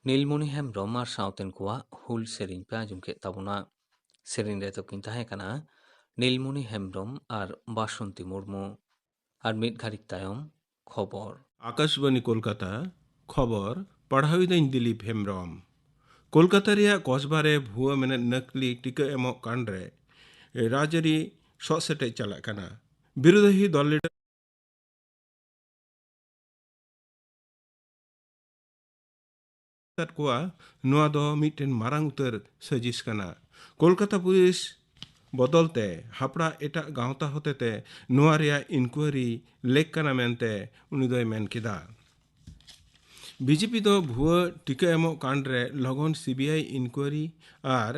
नीलमणि हेम्ब्रम और साउतेन कोआ हुल सेरिंग पे आजम के ताबुना सेरिंग रे तो किंता है कना नीलमणि हेम्ब्रम और बासंती मुर्मू और मिट घारिक तायम खबर आकाशवाणी कोलकाता खबर पढ़ाविदाइन दिलीप हेम्ब्रम कोलकाता रे कस्बारे भुआ मेने नकली टिका एमो कांड्रे राजरी ससेटे चला कना बिरोधी दल लीडर कोआ नुआ दो मिटेन मारांग उतर सजिस कना कोलकाता पुलिस बदलते हापड़ा एटा गांवता होतेते नुआ रिया इनक्वायरी लेक कना मेनते उनी दोय मेन किदा बीजेपी दो भुआ टिका एमो कांड्रे लगन सीबीआई इनक्वायरी और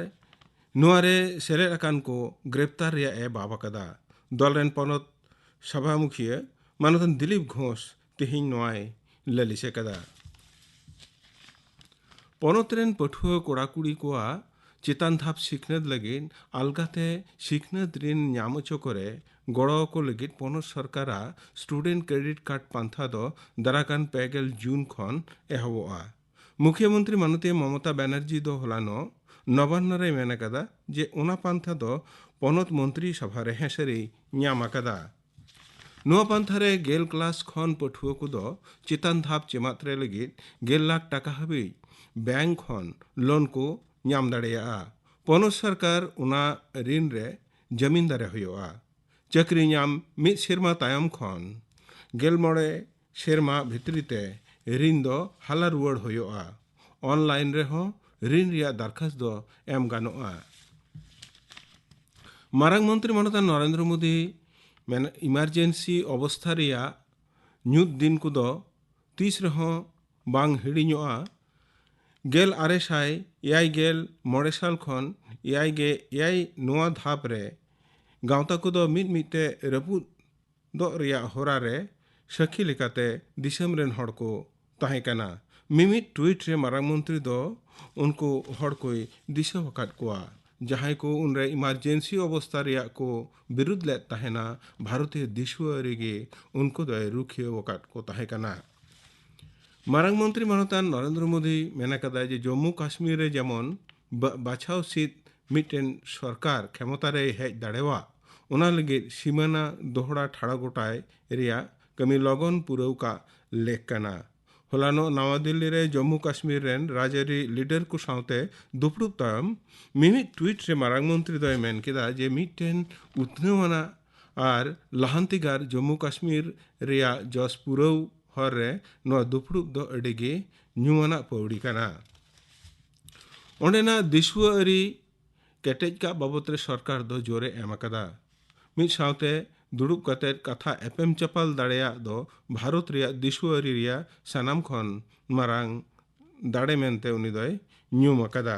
नुआरे सेलेद अकान को ग्रेप्तार रिया ए बाबा कदा दल रेन पनत सभा मुखिया मानतन दिलीप घोष तिहिं नोआय ललिसे कदा पनत रेन पठुआ कोड़ा कुड़ी कोआ चितान धाप सिखनत लगिन अलगाते सिखनत ऋण ᱧᱟᱢ करे गड़ो को लगित पनत सरकारा स्टूडेंट क्रेडिट कार्ड पांथा दो दाराकान पेगेल जून खन एहबोआ मुख्यमंत्री माननीय ममता बनर्जी दो हलानो नवान्न रे मेन कदा जे ओना पांथा दो पनत मंत्री सभा रे हेसरी ᱧᱟᱢ कदा नुआ पांथारे गेल क्लास खन पठुआ को दो चितान धाप चेमात्रे लगित 1 लाख टाका हबी बैंक खन लोन को ᱧᱟᱢ दाड़ेया पनत सरकार उना ऋण रे जमीन दारे हुआ चाकरी ᱧᱟᱢ मिद सेरमा तायम खन 11 सेरमा भितरीते ऋण दो हाला रुवाड़ हुआ ऑनलाइन रे हो ऋण रिया दरखास्त दो एम गानोआ मारांग मंत्री मानता नरेंद्र मोदी इमारजेंसी अवस्था रिया ᱧᱩᱛ दिन को दो तीस रहो बांग हिड़िñोआ गेल आरेसाय एयाय गेल मोड़े साल खन एयाय गे एयाय नोआ धाप रे गांवता को दो मिद मिदते रपुद दो रिया होरा रे सखी लेकाते दिसम रेन हड़ को ताहे कना मिमिद ट्वीट रे मारांग मंत्री दो उनको हड़ कोई दिशा वकात कोआ जहां को उनरे इमरजेंसी अवस्था रिया को विरुद्ध ले ताहेना भारतीय दिशुआरी गे उनको दो रुखिया वकात को ताहे कना मारांग मंत्री मानतान नरेंद्र मोदी मेना कदा जे जम्मू काश्मीर रे जेमन बाछाव सीट मिटेन सरकार क्षमता रे हेज दाड़ेवा उना लगे सीमाना दोहड़ा ठाड़ा गोटाय रिया कमी लगन पुरव का लेख कना होलानो नवा दिल्ली रे जम्मू काश्मीर रेन राजरी लीडर को सावते दुपड़ुब तायम मिमिद ट्वीट रे मारांग मंत्री दय मेन केदा जे मिटेन उतनवाना और लहांतिगार जम्मू काश्मीर रिया जस पुरव हर रे नो दुपड़ुब दो अडेगे ᱧᱩᱢᱟᱱᱟ पौड़ी कना ओंडेना दिशुआरी केटेज का बाबत रे सरकार दो जोरे एम कदा मिद सावते दुड़ुब कते कथा एपेम चपाल दाड़ेया दो भारत रिया दिशुआरी रिया सनाम खन मारांग दाड़े मेनते उनी दोय ᱧᱩᱢ कदा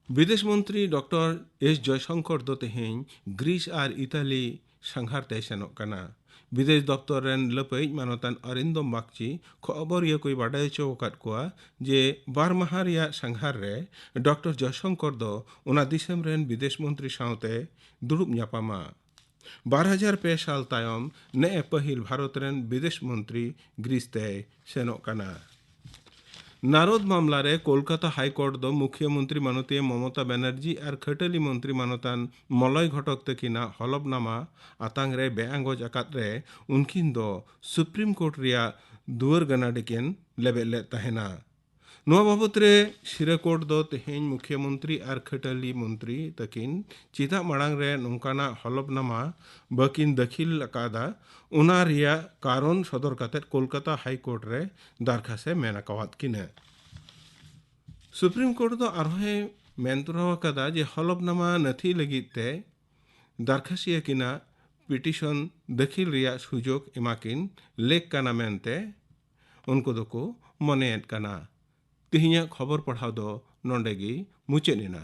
विदेश मंत्री डॉक्टर एस जयशंकर दो तेहें ग्रीस और इताली संघारते सेनोक कना विदेश दफ्तर रेन लपई मानतान अरिंदम बागची खबर ये कोई बाडाय चौकात कोआ जे बार माह रिया संघार रे डॉक्टर जयशंकर दो उना दिसम रेन विदेश मंत्री सावते दुड़ुब ᱧᱟᱯᱟᱢᱟ 2002 साल तायम ने पहिल भारत रेन विदेश मंत्री ग्रीस ते सेनोक कना नारद मामला रे कोलकाता हाईकोर्ट दो मुख्यमंत्री माननीय ममता बनर्जी और खटली मंत्री मानतान मलय घटक तकिना हलफनामा आतांग रे बेआंगोज अकात रे उनकिन दो सुप्रीम कोर्ट रिया दुआर गनाडिकेन लेबेले तहेना नोआ बाबत रे सिरा कोर्ट दो तेहें मुख्यमंत्री और खटली मंत्री तकिन चिदा मांग रे नोंकाना हलफनामा बकिन दखिल अकादा उना रिया कारण सदर कते कोलकाता हाईकोर्ट रे दरखासे मेना कवात किने सुप्रीम कोर्ट दो आरहे मेनतुरा कदा जे हलफनामा नथी लगिते दरखासिया किना पिटिशन दखिल रिया सुजोग इमाकिन लेक काना मेनते उनको दो मनेत काना तिहिया खबर पढ़ाव दो नोंडेगी मुचेनिना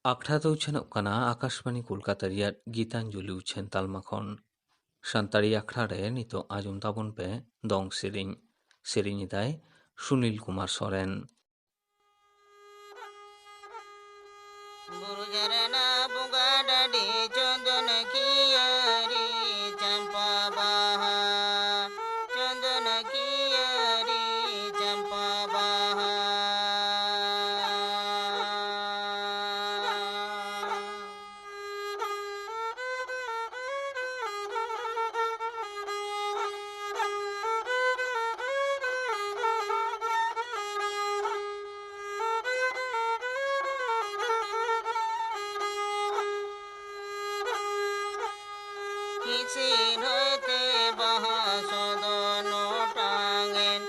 आखड़ा तो उछन कना आकाशवाणी कोलकाता रिया गीतांजलि उछन तालमा खन सान्ताड़ी आखड़ा रे नितो आजम ताबन पे दंग सेरिंग सेरिंग दाय सुनील कुमार सोरेन बुरु झरना बुगा डाडी चंदन कियारी चंपा बाहा चंदन कियारी चंपा बाहा Kisin hoite baha sodono tangen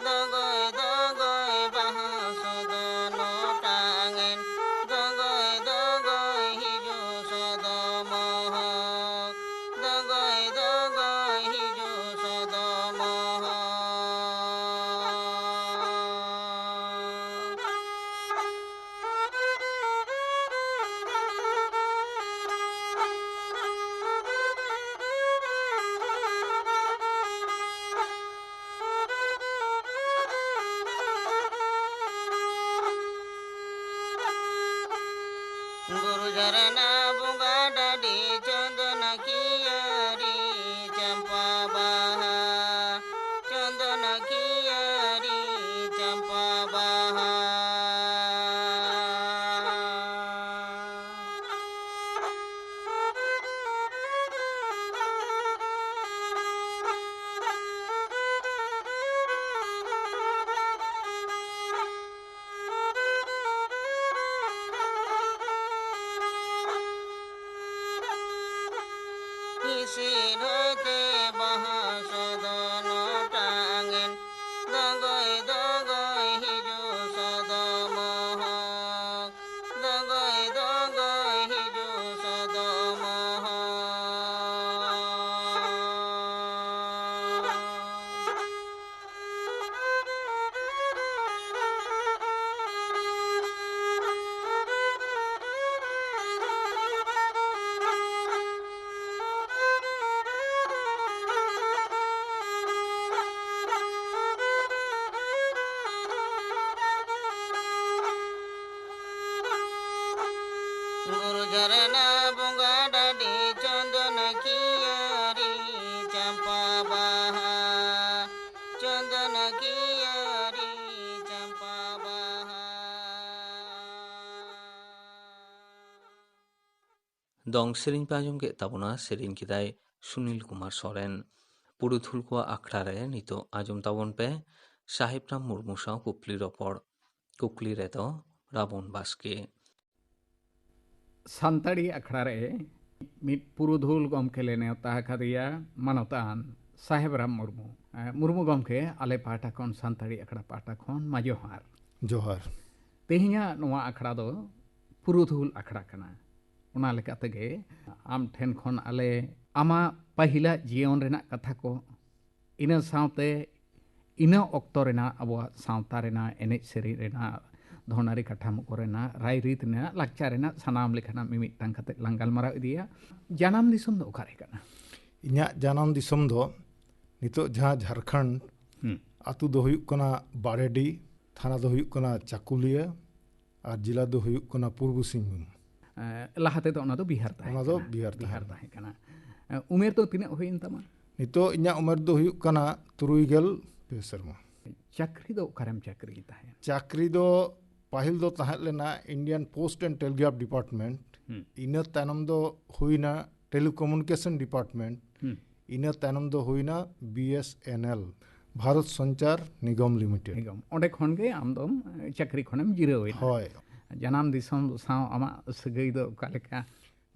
dogoi baha sodono tangen dogoi hiju sodomoho dogoi hiju sodomoho गुरु झरना बुगा डाडी चंदन कियारी चंपा बाहा चंदन कियारी चंपा बाहा Kisin hoite baha sodono tangen dogoi hiju sodomoho dogoi hiju sodomoho गुरु झरना बुगा डाडी चंदन कियारी चंपा बाहा चंदन कियारी चंपा बाहा ᱫᱚᱝ ᱥᱮᱨᱮᱧ ᱯᱮ ᱟᱸᱡᱚᱢ ᱠᱮᱫ ᱛᱟᱵᱚᱱᱟ, ᱥᱮᱨᱮᱧ ᱠᱮᱫᱟᱭ ᱥᱩᱱᱤᱞ ᱠᱩᱢᱟᱨ ᱥᱚᱨᱮᱱ। ᱯᱩᱨᱩᱫᱷᱩᱞ ᱠᱚᱣᱟᱜ ᱟᱠᱷᱲᱟ ᱨᱮ ᱱᱤᱛᱚᱜ ᱟᱸᱡᱚᱢ ᱛᱟᱵᱚᱱ ᱯᱮ ᱥᱟᱦᱮᱵᱽᱨᱟᱢ ᱢᱩᱨᱢᱩ ᱥᱟᱶ ᱠᱩᱠᱞᱤ ᱨᱚᱯᱚᱲ। ᱠᱩᱠᱞᱤ ᱨᱮᱫᱚ ᱨᱟᱵᱚᱱ ᱵᱟᱥᱠᱮ। ᱥᱟᱱᱛᱟᱲᱤ ᱟᱠᱷᱲᱟ ᱨᱮ ᱢᱤᱫ ᱯᱩᱨᱩᱫᱷᱩᱞ ᱜᱚᱢᱠᱮ ᱞᱮ ᱱᱮᱣᱛᱟ ᱟᱠᱟᱫᱮᱭᱟ, ᱢᱟᱱᱚᱛᱟᱱ ᱥᱟᱦᱮᱵᱽᱨᱟᱢ ᱢᱩᱨᱢᱩ। ᱢᱩᱨᱢᱩ ᱜᱚᱢᱠᱮ, ᱟᱞᱮ ᱯᱟᱦᱴᱟ ᱠᱷᱚᱱ ᱥᱟᱱᱛᱟᱲᱤ ᱟᱠᱷᱲᱟ ᱯᱟᱦᱴᱟ ᱠᱷᱚᱱ ᱢᱟ ᱡᱚᱦᱟᱨ। ᱡᱚᱦᱟᱨ। ᱛᱮᱦᱮᱧᱟᱜ ᱱᱚᱣᱟ ᱟᱠᱷᱲᱟ ᱫᱚ ᱯᱩᱨᱩᱫᱷᱩᱞ ᱟᱠᱷᱲᱟ ᱠᱟᱱᱟ। ᱚᱱᱟ ᱞᱮᱠᱟ ᱛᱮᱜᱮ ᱟᱢ ᱴᱷᱮᱱ ᱠᱷᱚᱱ ᱟᱞᱮ ᱟᱢᱟᱜ ᱯᱟᱹᱦᱤᱞᱟᱜ ᱡᱤᱭᱚᱱ ᱨᱮᱱᱟᱜ ᱠᱟᱛᱷᱟ ᱠᱚ, ᱤᱱᱟᱹ ᱥᱟᱶᱛᱮ ᱤᱱᱟᱹ ᱚᱠᱛᱚ ᱨᱮᱱᱟᱜ ᱟᱵᱚᱣᱟᱜ ᱥᱟᱶᱛᱟ ᱨᱮᱱᱟᱜ ᱮᱱᱮᱡ ᱥᱮᱨᱮᱧ ᱨᱮᱱᱟᱜ, ᱫᱷᱚᱱᱟᱨᱤ ᱠᱟᱴᱷᱟᱢᱳ ᱠᱚᱨᱮᱱᱟᱜ, ᱨᱟᱭᱨᱤᱛ ᱨᱮᱱᱟᱜ, ᱞᱟᱠᱪᱟᱨ ᱨᱮᱱᱟᱜ ᱥᱟᱱᱟᱢ ᱞᱮᱠᱟᱱᱟᱜ ᱢᱤᱢᱤᱫᱴᱟᱝ ᱠᱟᱛᱮᱫ ᱞᱟᱝ ᱜᱟᱞᱢᱟᱨᱟᱣ ᱤᱫᱤᱭᱟ। ᱡᱟᱱᱟᱢ ᱫᱤᱥᱚᱢ ᱫᱚ ᱚᱠᱟᱨᱮ ᱠᱟᱱᱟ? ᱤᱧᱟᱹᱜ ᱡᱟᱱᱟᱢ ᱫᱤᱥᱚᱢ ᱫᱚ ᱱᱤᱛᱚᱜ ᱡᱟᱦᱟᱸ ᱡᱷᱟᱲᱠᱷᱚᱸᱰ ᱟᱛᱩ ᱫᱚ ᱦᱩᱭᱩᱜ ᱠᱟᱱᱟ ᱵᱟᱲᱮᱰᱤ, ᱛᱷᱟᱱᱟ ᱫᱚ ᱦᱩᱭᱩᱜ ᱠᱟᱱᱟ ᱪᱟᱹᱠᱩᱞᱤᱭᱟᱹ, ᱟᱨ ᱡᱮᱞᱟ ᱫᱚ ᱦᱩᱭᱩᱜ ᱠᱟᱱᱟ ᱯᱩᱨᱵᱚ ᱥᱤᱝᱵᱷᱩᱢ। ᱞᱟᱦᱟ ᱛᱮᱫᱚ ᱚᱱᱟ ᱫᱚ ᱵᱤᱦᱟᱨ ᱛᱟᱦᱮᱸ ᱚᱱᱟ ᱠᱟᱱᱟ। ᱫᱚ ᱵᱤᱦᱟᱨ ᱛᱟᱦᱮᱸ ᱠᱟᱱᱟ। ᱩᱢᱮᱨ ᱫᱚ ᱛᱤᱱᱟᱹᱜ ᱦᱩᱭᱮᱱ ᱛᱟᱢᱟ? ᱱᱤᱛᱚᱜ ᱤᱧᱟᱹᱜ ᱩᱢᱮᱨ ᱫᱚ ᱦᱩᱭᱩᱜ ᱠᱟᱱᱟ 63 ᱥᱮᱨᱢᱟ। ᱪᱟᱹᱠᱨᱤ ᱫᱚ ᱚᱠᱟᱨᱮᱢ ᱪᱟᱹᱠᱨᱤ ᱛᱟᱦᱮᱸ? ᱪᱟᱹᱠᱨᱤ ᱫᱚ ᱯᱟᱹᱦᱤᱞ ᱫᱚ ᱛᱟᱦᱮᱸ ᱞᱮᱱᱟ ᱤন্ডিয়ান পোস্ট এন্ড টেলিগ্রাফ ডিপার্টমেন্ট, ᱤᱱᱟᱹ ᱛᱟᱭᱱᱚᱢ ᱫᱚ ᱦᱩᱭᱱᱟ টেলিকমিউনিকেশন ডিপার্টমেন্ট, ᱤᱱᱟᱹ ᱛᱟᱭᱱᱚᱢ ᱫᱚ ᱦᱩᱭᱱᱟ BSNL, ᱵᱷᱟᱨᱚᱛ ᱥᱚᱧᱪᱟᱨ ᱱᱤᱜᱚᱢ ᱞᱤᱢᱤᱴᱮᱰ। ᱚᱸᱰᱮ ᱠᱷᱚᱱ ᱜᱮ ᱟᱢ ᱫᱚ ᱪᱟᱹᱠᱨᱤ ᱠᱷᱚᱱᱮᱢ ᱡᱤᱨᱟᱹᱣ ᱮᱱᱟ। ᱦᱳᱭ। ᱡᱟᱱᱟᱢ ᱫᱤᱥᱚᱢ ᱥᱟᱶ ᱟᱢᱟᱜ ᱥᱟᱹᱜᱟᱹᱭ ᱫᱚ ᱚᱠᱟ ᱞᱮᱠᱟ?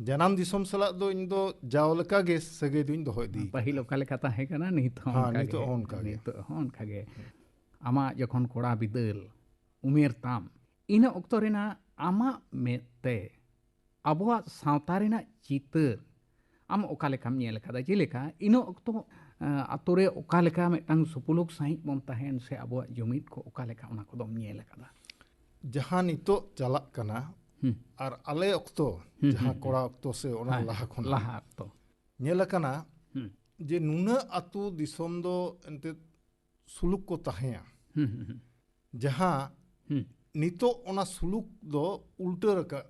ᱡᱟᱱᱟᱢ ᱫᱤᱥᱚᱢ ᱥᱟᱞᱟᱜ ᱫᱚ ᱤᱧ ᱫᱚ ᱡᱟᱣ ᱞᱮᱠᱟ ᱜᱮ ᱥᱟᱹᱜᱟᱹᱭ ᱫᱩᱧ ᱫᱚᱦᱚ ᱤᱫᱤ ᱟᱠᱟᱫᱟ। ᱯᱟᱹᱦᱤᱞ ᱚᱠᱟ ᱞᱮᱠᱟ ᱛᱟᱦᱮᱸ ᱠᱟᱱᱟ ᱱᱤᱛ ᱦᱚᱸ ᱚᱱᱠᱟ ᱜᱮ। ᱱᱤᱛᱚᱜ ᱦᱚᱸ ᱚᱱᱠᱟ ᱜᱮ। ᱱᱤᱛᱚᱜ ᱦᱚᱸ ᱚᱱᱠᱟ ᱜᱮ। ᱟᱢᱟᱜ ᱡᱚᱠᱷᱚᱱ ᱠᱚᱲᱟ ᱵᱤᱫᱟᱹᱞ ᱩᱢᱮᱨ ᱛᱟᱢ, ᱤᱱᱟᱹ ᱚᱠᱛᱚ ᱨᱮᱱᱟᱜ ᱟᱢᱟᱜ ᱢᱮᱫ ᱛᱮ ᱟᱵᱚᱣᱟᱜ ᱥᱟᱶᱛᱟ ᱨᱮᱱᱟᱜ ᱪᱤᱛᱟᱹᱨ ᱟᱢ ᱚᱠᱟ ᱞᱮᱠᱟᱢ ᱧᱮᱞ ᱟᱠᱟᱫᱟ? ᱡᱮᱞᱮᱠᱟ ᱤᱱᱟᱹ ᱚᱠᱛᱚ ᱟᱛᱳ ᱨᱮ ᱚᱠᱟ ᱞᱮᱠᱟ ᱢᱤᱫᱴᱟᱝ ᱥᱩᱯᱩᱞᱩᱠ ᱥᱟᱺᱦᱤᱡ ᱵᱚᱱ ᱛᱟᱦᱮᱱ, ᱥᱮ ᱟᱵᱚᱣᱟᱜ ᱡᱩᱢᱤᱫ ᱠᱚ ᱚᱠᱟ ᱞᱮᱠᱟ, ᱚᱱᱟ ᱠᱚᱫᱚᱢᱧᱮᱞ ᱟᱠᱟᱫᱟ? ᱡᱟᱦᱟᱸ ᱱᱤᱛᱚᱜ ᱪᱟᱞᱟᱜ ᱠᱟᱱᱟ ᱟᱨ ᱟᱞᱮ ᱚᱠᱛᱚ ᱡᱟᱦᱟᱸ ᱠᱚᱲᱟ ᱚᱠᱛᱚ ᱥᱮ ᱚᱱᱟ ᱞᱟᱦᱟ ᱠᱷᱚᱱᱟᱜ ᱞᱟᱦᱟ ᱚᱠᱛᱚ ᱧᱮᱞ ᱟᱠᱟᱱᱟ ᱡᱮ ᱱᱩᱱᱟᱹᱜ ᱟᱛᱳ ᱫᱤᱥᱚᱢ ᱫᱚ ᱮᱱᱛᱮᱫ ᱥᱩᱞᱩᱠ ᱠᱚ ᱛᱟᱦᱮᱸᱭᱟ, ᱡᱟᱦᱟᱸ ᱱᱤᱛᱚᱜ ᱚᱱᱟ ᱥᱩᱞᱩᱠ ᱫᱚ ᱩᱞᱴᱟᱹ ᱨᱟᱠᱟᱵ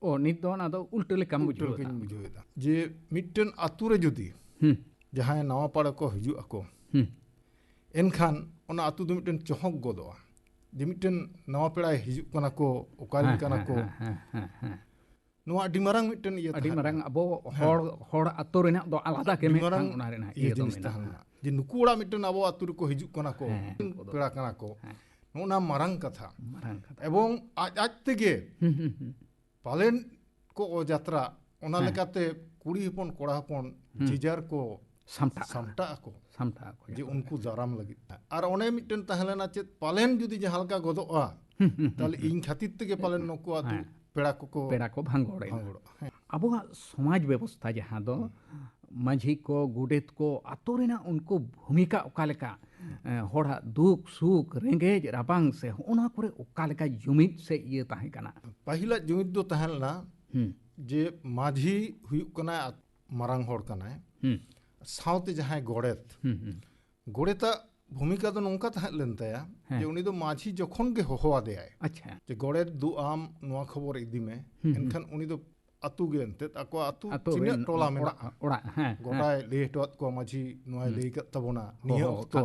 ও ᱱᱤᱛ ᱫᱚ ᱚᱱᱟ ᱫᱚ ᱩᱞᱴᱟᱹ ᱞᱮᱠᱟᱢ ᱵᱩᱡᱷᱟᱹᱣ ᱩᱞᱴᱟᱹ ᱮᱫᱟ ᱞᱮᱠᱟᱧ ᱵᱩᱡᱷᱟᱹᱣᱮᱫᱟ ᱡᱮ ᱢᱤᱫᱴᱮᱱ ᱟᱛᱳ ᱨᱮ ᱡᱩᱫᱤ ᱡᱟᱦᱟᱸᱭ ᱱᱟᱣᱟ ᱯᱟᱲᱟ ᱠᱚ ᱦᱤᱡᱩᱜ ᱟᱠᱚ ᱮᱱᱠᱷᱟᱱ ᱚᱱᱟ ᱟᱛᱳ ᱫᱚ ᱢᱤᱫᱴᱮᱱ ᱪᱚᱦᱚᱠ ᱜᱚᱫᱚᱜᱼᱟ ᱡᱮ ᱢᱤᱫᱴᱮᱱ ᱱᱟᱣᱟ ᱯᱮᱲᱟᱭ ᱦᱤᱡᱩᱜ ᱠᱟᱱᱟ ᱠᱚ ᱚᱠᱟᱨᱮᱱ ᱠᱟᱱᱟ ᱠᱚ ᱱᱚᱣᱟ ᱟᱹᱰᱤ ᱢᱟᱨᱟᱝ ᱢᱤᱫᱴᱮᱱ ᱤᱭᱟᱹ ᱟᱹᱰᱤ ᱛᱟᱦᱮᱸ ᱟᱹᱰᱤ ᱢᱟᱨᱟᱝ ᱟᱵᱚ ᱦᱚᱲ ᱟᱛᱳ ᱨᱮᱱᱟᱜ ᱫᱚ ᱟᱞᱟᱫᱟ ᱜᱮ ᱟᱹᱰᱤ ᱢᱤᱫᱴᱟᱝ ᱢᱟᱨᱟᱝ ᱚᱱᱟ ᱨᱮᱱᱟᱜ ᱤᱭᱟᱹ ᱤᱭᱟᱹ ᱫᱚ ᱡᱤᱱᱤᱥ ᱢᱮᱱᱟᱜᱼᱟ ᱛᱟᱦᱮᱸ ᱞᱮᱱᱟ ᱡᱮ ᱱᱩᱠᱩ ᱚᱲᱟᱜ ᱢᱤᱫᱴᱮᱱ ᱟᱵᱚ ᱟᱛᱳ ᱨᱮᱠᱚ ᱦᱤᱡᱩᱜ ᱠᱟᱱᱟ ᱠᱚ ᱯᱮᱲᱟ ᱠᱟᱱᱟ ᱠᱚ ᱱᱚᱜᱼᱚ ᱢᱟᱨᱟᱝ ᱠᱟᱛᱷᱟ ᱢᱟᱨᱟᱝ ᱠᱟᱛᱷᱟ ᱮᱵᱚᱝ ᱟᱡ ᱛᱮᱜᱮ ᱯᱟᱞᱮᱱ ᱠᱚ ᱚᱡᱟᱛᱨᱟ ᱚᱱᱟ ᱞᱮᱠᱟᱛᱮ ᱠᱩᱲᱤ ᱦᱚᱯᱚᱱ ᱠᱚᱲᱟ ᱦᱚᱯᱚᱱ ᱡᱮᱡᱟᱨ ᱠᱚ ᱥᱟᱢᱴᱟᱜ ᱟᱠᱚ ᱡᱮ ᱩᱱᱠᱩ ᱫᱟᱨᱟᱢ ᱞᱟᱹᱜᱤᱫ ᱟᱨ ᱚᱱᱮ ᱢᱤᱫᱴᱮᱱ ᱛᱟᱦᱮᱸ ᱞᱮᱱᱟ ᱪᱮᱫ ᱯᱟᱞᱮᱱ ᱡᱩᱫᱤ ᱡᱟᱦᱟᱸ ᱞᱮᱠᱟ ᱜᱚᱫᱚᱜᱼᱟ ᱛᱟᱦᱞᱮ ᱤᱧ ᱠᱷᱟᱹᱛᱤᱨ ᱛᱮᱜᱮ ᱯᱟᱞᱮᱱ ᱱᱩᱠᱩ ᱟᱛᱳ ᱯᱮᱲᱟ ᱠᱚ ᱵᱷᱟᱸᱜᱚᱲᱮᱱᱟ ᱵᱷᱟᱸᱜᱚᱲᱚᱜᱼᱟ ᱟᱵᱚᱣᱟᱜ ᱥᱚᱢᱟᱡᱽ ᱵᱮᱵᱚᱥᱛᱷᱟ ᱡᱟᱦᱟᱸ ᱫᱚ ᱢᱟᱹᱡᱷᱤ ᱠᱚ ᱜᱚᱰᱮᱛ ᱠᱚ ᱟᱛᱳ ᱨᱮᱱᱟᱜ ᱩᱱᱠᱩ ᱵᱷূᱢᱤᱠᱟ ᱚᱠᱟ ᱞᱮᱠᱟ ᱦᱚᱲᱟᱜ ᱫᱩᱠ ᱥᱩᱠ ᱨᱮᱸᱜᱮᱡ ᱨᱟᱵᱟᱝ ᱥᱮ ᱚᱱᱟ ᱠᱚᱨᱮ ᱚᱠᱟ ᱞᱮᱠᱟ ᱡᱩᱢᱤᱫ ᱥᱮ ᱤᱭᱟᱹ ᱛᱟᱦᱮᱸ ᱠᱟᱱᱟ ᱯᱟᱹᱦᱤᱞᱟᱜ ᱡᱩᱢᱤᱫ ᱫᱚ ᱛᱟᱦᱮᱸ ᱞᱮᱱᱟ ᱡᱮ ᱢᱟᱹᱡᱷᱤ ᱦᱩᱭᱩᱜ ᱠᱟᱱᱟᱭ ᱢᱟᱨᱟᱝ ᱦᱚᱲ ᱠᱟᱱᱟᱭ ᱥᱟᱶᱛᱮ ᱡᱟᱦᱟᱸᱭ ᱜᱚᱰᱮᱛᱟᱜ ᱵᱷূᱢᱤᱠᱟ ᱫᱚ ᱱᱚᱝᱠᱟ ᱛᱟᱦᱮᱸ ᱞᱮᱱ ᱛᱟᱭᱟ ᱡᱮ ᱩᱱᱤ ᱫᱚ ᱢᱟᱹᱡᱷᱤ ᱡᱚᱠᱷᱚᱱ ᱜᱮ ᱦᱚᱦᱚ ᱟᱫᱮᱭᱟᱭ ᱟᱪᱪᱷᱟ ᱡᱮ ᱜᱚᱰᱮᱛ ᱫᱩ ᱟᱢ ᱱᱚᱣᱟ ᱠᱷᱚᱵᱚᱨ ᱤᱫᱤ ᱢᱮ ᱮᱱᱠᱷᱟᱱ ᱩᱱᱤ ᱫᱚ ᱟᱛᱳ ᱜᱮ ᱮᱱᱛᱮᱫ ᱟᱠᱚᱣᱟᱜ ᱟᱛᱳ ᱛᱤᱱᱟᱹᱜ ᱴᱚᱞᱟ ᱢᱮᱱᱟᱜᱼᱟ ᱚᱲᱟᱜ ᱜᱚᱴᱟᱭ ᱞᱟᱹᱭ ᱦᱚᱴᱚᱣᱟᱫ ᱠᱚᱣᱟ ᱢᱟᱹᱡᱷᱤ ᱱᱚᱣᱟᱭ ᱞᱟᱹᱭ ᱠᱟᱫ ᱛᱟᱵᱚᱱᱟ ᱱᱤᱭᱟᱹ ᱚᱠᱛᱚ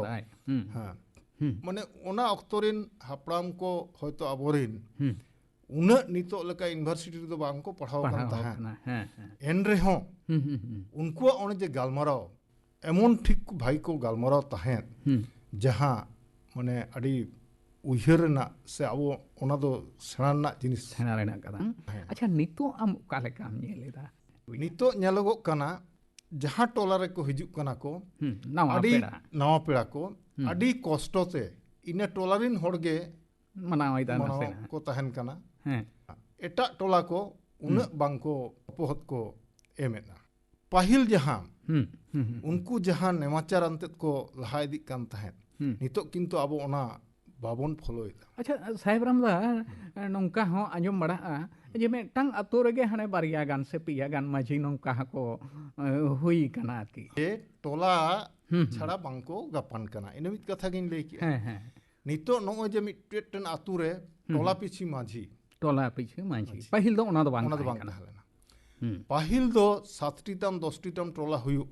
ᱢᱟᱱᱮ ᱚᱱᱟ ᱚᱠᱛᱚ ᱨᱮᱱ ᱦᱟᱯᱲᱟᱢ ko হয়তো ᱟᱵᱚᱨᱮᱱ उन्नत नितोग लेका यूनिवर्सिटी रे दो बांग को पढ़ाओ कान ताहें एन रहे उनको ओने जे गालमाराव एमन ठीक भाई को गालमाराव ताहें जहां माने अड़ी उयहर ना से अब ओना दो सेना ना जिनिस सेना रेना कदा अच्छा नितो आम ओका लेका आम नेलेदा नितो नेलोगो काना जहां टोला रे को हिजुक काना को नवा पेड़ा को अड़ी कष्टो ते इने टोला रिन होड़गे मनावैदा को ताहेन काना एटा टोला को उन्नत बांग को पोहत को एमेना पाहिल जहां उनको जहां नेमाचार अंतत को लहा इदी कान ताहेन नितो किंतु अब ओना बाबन फॉलोएदा अच्छा साहेब रामदा नोंका हो आंजम बड़ा जे मेटांग अतो रेगे हाने बारिया गान से पिया गान माझी नोंका को हुई काना की ए टोला छाड़ा बांग को गापान काना इन मित कथा गिन लेई की नितो नो जे मिटेन आतु रे टोला पिछि माझी पाहिल दो ओना दो बांग ताहेना पाहिल दो 7टी ताम 10टी ताम टोला हुयु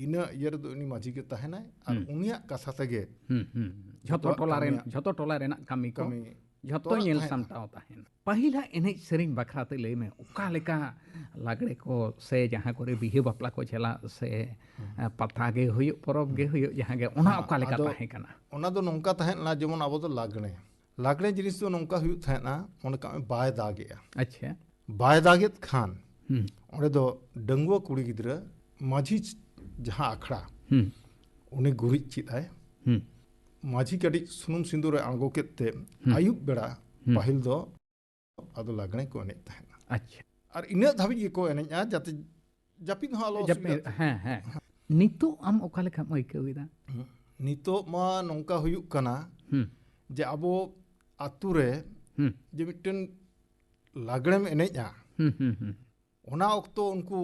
इना इयर दो इनी माझी के ताहेना और उनिया कथा तेगे झतो टोला रेना कमी को झतो नेल सामटाव ताहेन पहिला एने सेरिंग बखराते लई में ओका लेका लागड़े को से जहां करे बिहे बापला को चला से पता गे हुयु परब गे हुयु जहां गे ओना ओका लेका ताहे कना ओना दो नोंका ताहेन ना जेमन आबो दो लागड़े जिनिस दो नोंका हुयु थाहेना ओने का बाय दागेया अच्छा बाय दागेत खान ओने दो डंगुआ कुड़ी गिद्रा माझी जहां आखड़ा उनी गुरिज चिदाय माझी कड़ी सुनुम सिंदूर आंगो केते आयुब बेड़ा पाहिल दो आदो लागणे को एने ताहेना अच्छा और इना धाबी को एनेया जाते जापिद हो आलो नितो आम ओका लेका मइकौइदा नितो मा नोंका हुयु कना जे आबो आतु रे जे मिटन लागड़े में एनेजा ओना ओक्तो उनको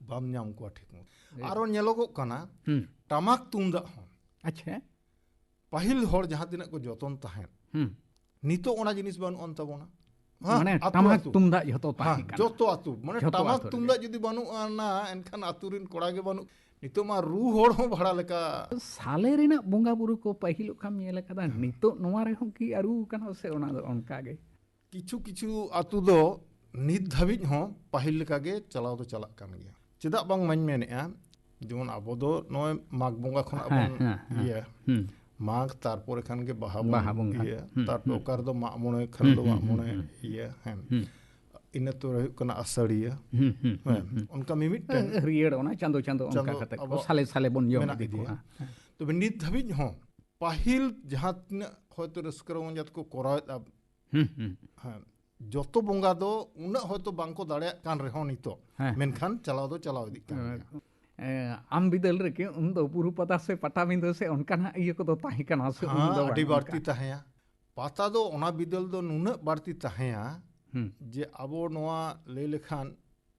बाम नाम को ठीक आरो नेलोगो कना टमाक तुमदा हो अच्छा पाहिल होर जहां तिना को जतन ताहेन नितो ओना जिनिस बानु अन ताबोना माने टमाक तुमदा जतो ताहे काना जतो आतु माने टमाक तुमदा जदी बानु आना एनखान आतुरिन कोड़ा गे बानु नितो मा रू होड़ हो भाड़ा लेका साले रेना बोंगा बुरु को पहिल काम नेले कदा नितो नोवा रे हो की अरु कना से ओना दो ओनका गे किछु किछु आतु दो नित धाबिज हो पाहिल लेका गे चलाव दो चला कान गया चेदा बांग मन मेनेआ जेमन आबो दो नय माग बोंगा खन आबन ये माग तारपर खान के बाहा बोंगा ये तारपर ओकार दो मा मने खन दो मा मने ये हम इना तो रह कना असड़िया उनका मिमिट रियड ओना चांदो चांदो उनका कते को साले साले बन यो दिको तो नित धाबिज हो पाहिल जहां हयतो रस्करवन जात को कराय अब जतो बोंगा दो उना हयतो बांको दाड़े कान रहो नितो मेनखान चलाव दो चलाव इदी कान आम बिदल रे के उन दो पुरु पता से पटा बिंदो से उनका इयो को दो ताही कना से उन दो अडी बाड़ती ताहेया पाता दो ओना बिदल दो नुना बाड़ती ताहेया जे आबो नोआ ले लेखान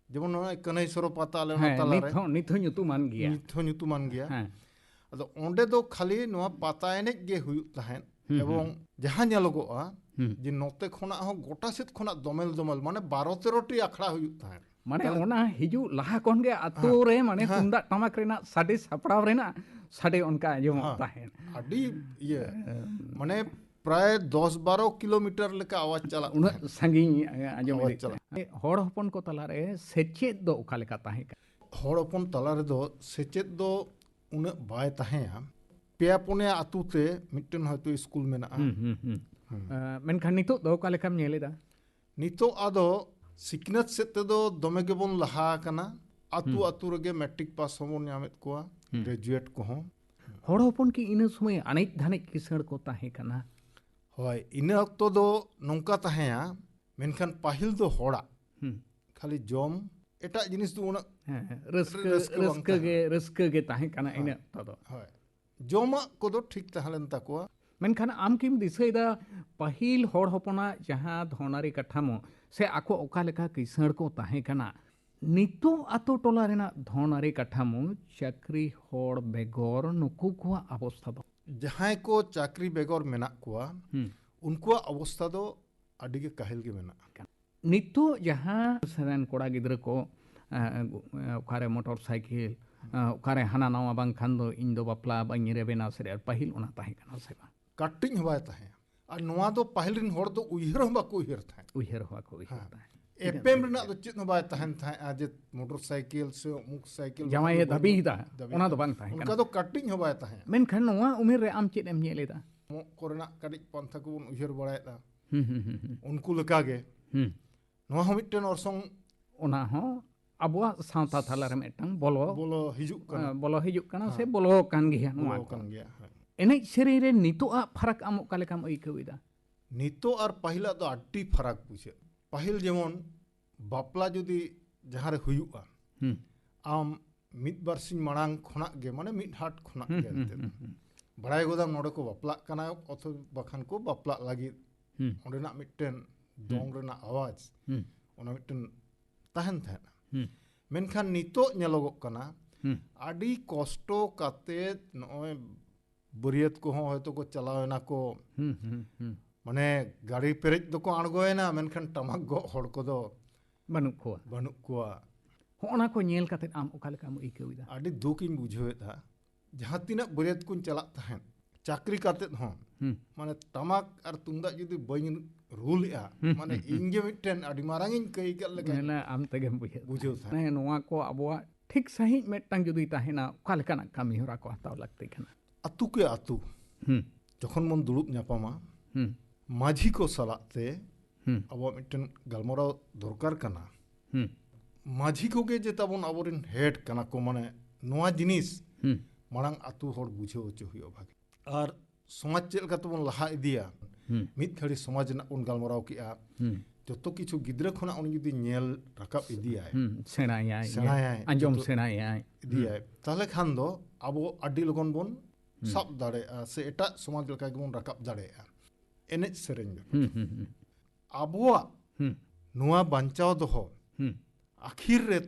जेमन नोआ कन्हैसरो पाता ले ना ताला रे निथो nyutuman गया अदो ओंडे दो खाली नोआ पाता एने गे हुयु ताहेन एवं जहां नेलोगोआ जे नोते खोना हो गोटा सेत खोना दोमेल दोमेल माने 12-13टी आखड़ा हुयुग ताहें माने ओना हिजु लाहा कोन गे आतो रे माने तुंदा टमाक रेना साडे सापड़ाव रेना साडे उनका आंजमो ताहेन आडी ये माने प्राय 10-12 किलोमीटर लेका आवाज चला उना संगी आंजम हड़ हपन को तलारे सेचेत दो ओका लेका ताहे हड़ हपन तलारे दो सेचेत दो उना बाय ताहेया पेया पुने आतुते मिटन हयतो स्कूल मेना मेनखान नितो दो ओका लेकाम नेलेदा नितो आदो सिकनत सेते दो दोमे गेबोन लहा कना आतु आतु रगे मैट्रिक पास होबोन नामेत कोआ ग्रेजुएट को हो हड़ हपन की इन समय अनेक धानेक किसण को ताहे कना होय इन अक्तो दो नोंका ताहेया मेनखान पाहिल दो होड़ा खाली जम एटा जिनिस दो उना रस्क गे ताहे कना इन तदो होय जमा को दो ठीक ताहलेन ताकोआ मेनखान आम किम दिसैदा पाहिल हड़ हपना जहां धोनारी काठामो से आको ओका लेका किसण को ताहे कना नितो आतो टोला रेना धोनारी काठामो चाकरी हड़ बेगोर नुकु को अवस्था दो जहां को चाकरी बेगोर मेना कोआ उनको अवस्था दो अडी के काहिल के मेना नितो जहां सरेन कोड़ा गिद्र को ओकारे मोटरसाइकिल ओकारे हाना नवा बांग खान दो इन दो बापला बांग रेबेना से पाहिल उना ताहे कना से कटिंग हवाय ताहे और नवा दो पाहिल रिन हड़ दो उइहर हम बाको उइहर थाहे उइहर हवा को उइहर ताहे एपेम रिना दो चित हवाय ताहेन थाहे आज मोटरसाइकिल से मुक साइकिल जमा ये दबी दा ओना दो बांग ताहे उनका दो कटिंग हवाय ताहे मेनखान नवा उमेर रे आम चित एम नेलेदा मो कोरेना कडिक पंथा को उइहर बड़ायदा उनको लका गे नवा हम मिटन औरसंग ओना हो अबवा सावता थाला रे मेटंग बोलो बोलो हिजुक कना से बोलो कान गिया नवा कान गया एने सेरे रे नितो आ फरक आम ओका लेकाम अइकविदा नितो और पहिला दो अड्डी फरक पूछे पहिल जेमन बापला जुदी जहां रे हुयुआ आम मिद बार सिंह मांग खोना गे माने मिद हाट खोना गे बड़ाई गोदाम नोडे को बापला कना अथवा बखान को बापला लागी ओंडेना मिटन दोंग रेना आवाज ओना मिटन ताहन थाना मेनखान नितो नेलोगो कना आडी कष्टो काते नय बुरियत को हयतो को चलावेना को माने गाड़ी पेरेज दो को आणगोयना मेनखान टमाक गो हड़ को दो बानु कोआ होना को नेल काते आम ओका लेकाम अइकविदा आडी दुख इन बुझेवे था जहां तिना बुरियत कुन चला ताहेन चाकरी काते हो माने टमाक और तुंदा जुदी बइन रूलया माने इंगे मिटन आडी मारांग इन कई गल लेका ना आम तेगे बुझेव था ने नोआ को अबवा ठीक सही मेटंग जुदी ताहेना ओका लेकाना कामी होरा को हताव लगते खाना आतु के आतु जखन मन दुड़ुब न्यापामा माझी को सलाते अब मिटन गलमराव दरकार कना माझी को गे जे ताबन अबोरिन हेड कना को माने नोआ जिनिस मांग आतु हड़ बुझे होचो हुयो भागे और समाज चेल का तबन लहा इदिया मिद घड़ी समाज ना उन गलमराव किया जतो किछु गिद्रा खना उन जुदी नेल रकाब इदिया सेनायाय अंजम सेनायाय इदिया ताले खान दो अबो अड्डी लगन बोन सब दाड़े से एटा समाज लका गेबोन रकाब दाड़े एनेज सेरेंज अबोआ नुआ बांचाव दोहो आखिर रे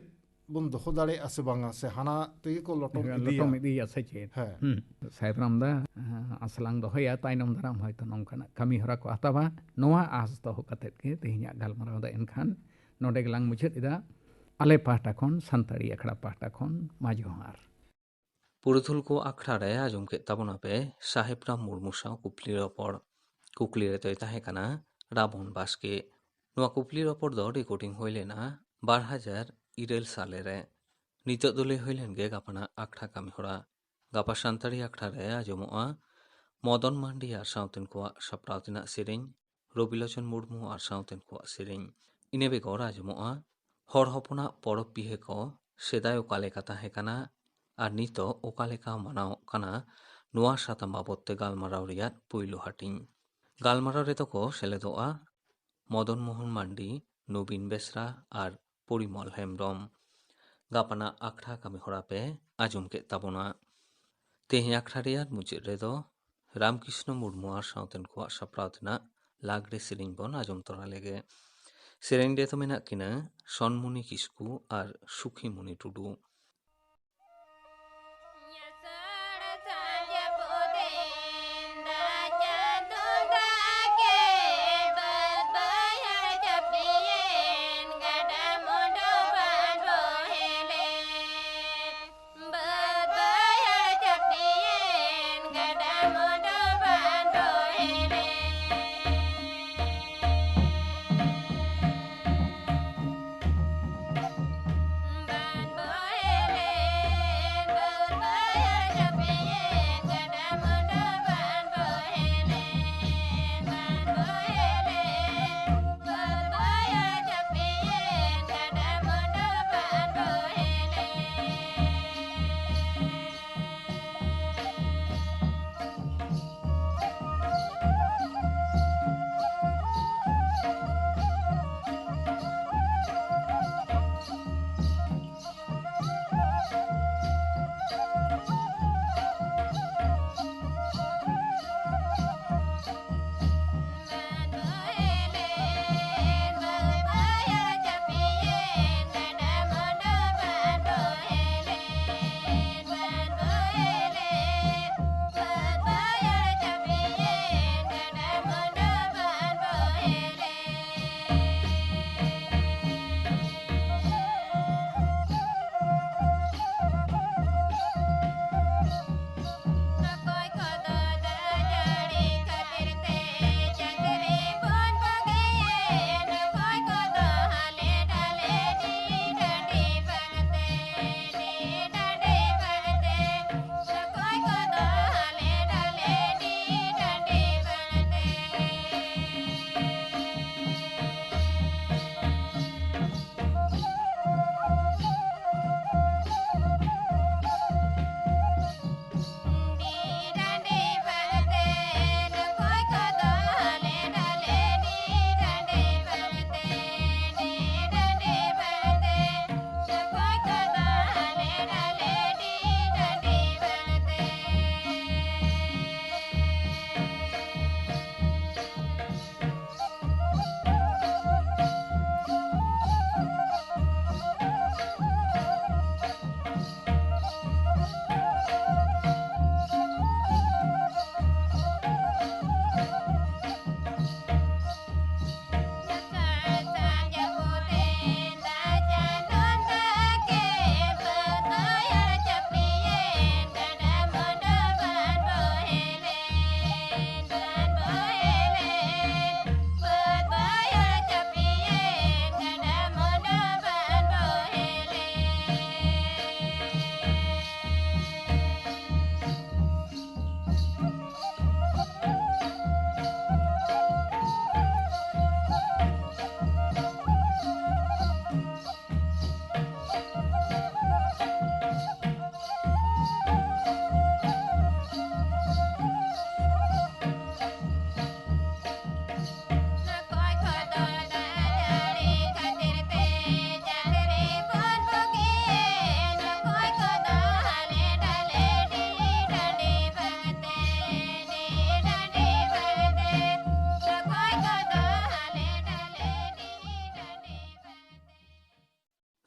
बन दोहो दाड़े आसे बांगा से हाना तेगे को लटम इदिया से चे साहेबराम दा असलांग दोहया ताइनम दाराम हयतो नोंकाना कामी हरा को आताबा नोआ आस दोहो कतेत के तेहिया गालमाराव दा एनखान नोडे गलांग मुछेत इदा आले पाहटा खन सानताड़ी अखड़ा पाहटा खन माजोहार पुरुधुल को आखड़ा रे आजम के ताबना पे साहेबराम मुर्मू साव कुकली रे तय ताहे काना राबन बास्के नोआ कुपली रपड़ दो रिकॉर्डिंग होइलेना 2000 साले रे नितो दोले होइलेन गे गापाना आखड़ा कामी होरा गापा सानताड़ी आखड़ा रे आजमोआ मदन मांडी आर सावतेन को सप्रावतिना सेरेñ रबिलोचन मुर्मू आर सावतेन को सेरेñ इने बेगर आजमोआ हड़ हपना परब पिहे को सेदाय ओका लेका ताहे काना और नितो ओका लेका मानाव काना नोआ साताम बाबदते गालमाराव रियात पुइलु हाटिङ गालमाराव रे को सेलेदोआ मदन मोहन मांडी नवीन बेसरा और परिमल हेम्ब्रम गापाना आखड़ा कामी होरा पे आजम के ताबना तेहे आखड़ा रियात मुचित रे दो रामकृष्ण मुर्मू और सावतेन को सप्रावतना लागरे सेरेñ बन आजम तोरा लेगे सेरेñ रे तो मेना किना सनमुनि किस्कू और सुखीमुनि टुडू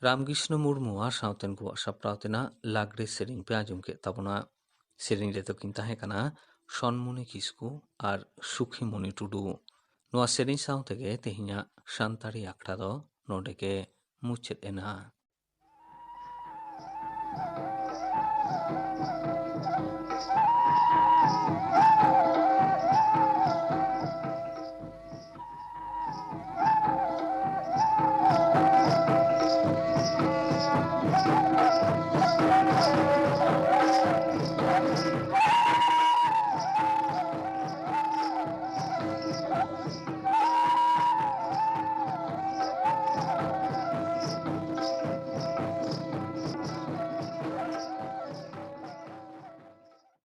रामकृष्ण मुर्मू और साउतेन को सप्रावतेना लागरे सेरिंग पे आजम के तबना सेरिंग रे तो किंता है कना सनमुनि किसकु और सुखी मुनि टुडू नोआ सेरिंग साउते के तेहिना शांतारी आखड़ा दो नोडे के मुचेत एना